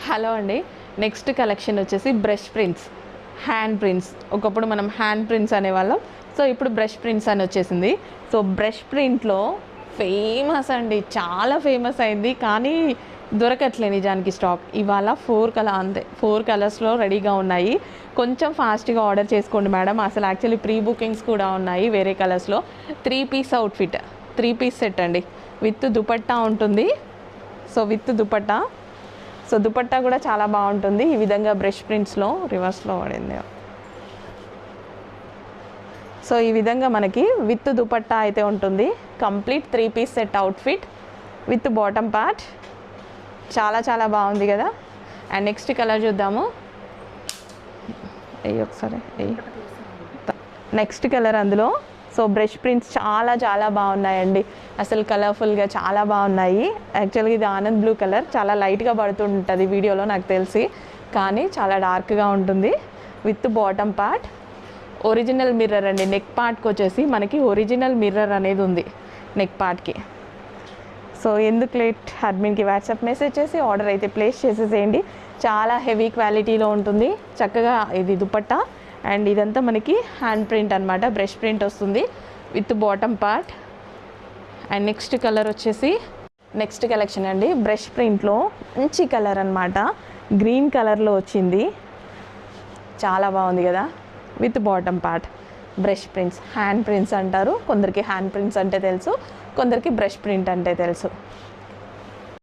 Hello అండి. Next collection వచ్చేసి brush prints, hand prints. ఒకప్పుడు మనం హ్యాండ్ ప్రింట్స్ అనేవాళ్ళం, సో ఇప్పుడు బ్రష్ ప్రింట్స్ అని వచ్చేసింది. సో బ్రష్ ప్రింట్లో ఫేమస్ అండి, చాలా ఫేమస్ అయింది, కానీ దొరకట్లే నిజానికి స్టాక్. ఇవాళ 4 కలర్స్లో రెడీగా ఉన్నాయి. కొంచెం ఫాస్ట్గా ఆర్డర్ చేసుకోండి మేడం. అసలు యాక్చువల్లీ ప్రీ బుకింగ్స్ కూడా ఉన్నాయి వేరే కలర్స్లో. 3 పీస్ అవుట్ఫిట్, 3 పీస్ సెట్ అండి, విత్ దుపట్టా ఉంటుంది. So with dupatta, so dupatta కూడా చాలా బాగుంటుంది. ఈ విధంగా బ్రష్ ప్రింట్స్లో రివర్స్లో పడింది. సో ఈ విధంగా మనకి విత్ దుపట్టా అయితే ఉంటుంది. Complete 3 piece set outfit with bottom part. చాలా చాలా బాగుంది కదా. అండ్ నెక్స్ట్ కలర్ చూద్దాము. ఒకసారి నెక్స్ట్ కలర్ అందులో. సో బ్రష్ ప్రింట్స్ చాలా చాలా బాగున్నాయండి, అసలు కలర్ఫుల్గా చాలా బాగున్నాయి. యాక్చువల్గా ఇది ఆనంద్ బ్లూ కలర్, చాలా లైట్గా పడుతుంటుంది వీడియోలో నాకు తెలిసి, కానీ చాలా డార్క్గా ఉంటుంది. With bottom part, original mirror అండి. నెక్ పార్ట్కి వచ్చేసి మనకి ఒరిజినల్ మిర్రర్ అనేది ఉంది నెక్ పార్ట్కి. సో ఎందుకు లేట్, అడ్మిన్కి వాట్సాప్ మెసేజ్ చేసి ఆర్డర్ అయితే ప్లేస్ చేసేసేయండి. చాలా హెవీ క్వాలిటీలో ఉంటుంది. చక్కగా ఇది దుపట్టా, అండ్ ఇదంతా మనకి హ్యాండ్ ప్రింట్ అనమాట, బ్రష్ ప్రింట్ వస్తుంది with bottom part. And next colour వచ్చేసి నెక్స్ట్ కలెక్షన్ అండి. బ్రష్ ప్రింట్లో మంచి కలర్ అనమాట, గ్రీన్ కలర్లో వచ్చింది. చాలా బాగుంది కదా. With bottom part brush prints, hand prints అంటారు. కొందరికి హ్యాండ్ ప్రింట్స్ అంటే తెలుసు, కొందరికి బ్రష్ ప్రింట్ అంటే తెలుసు.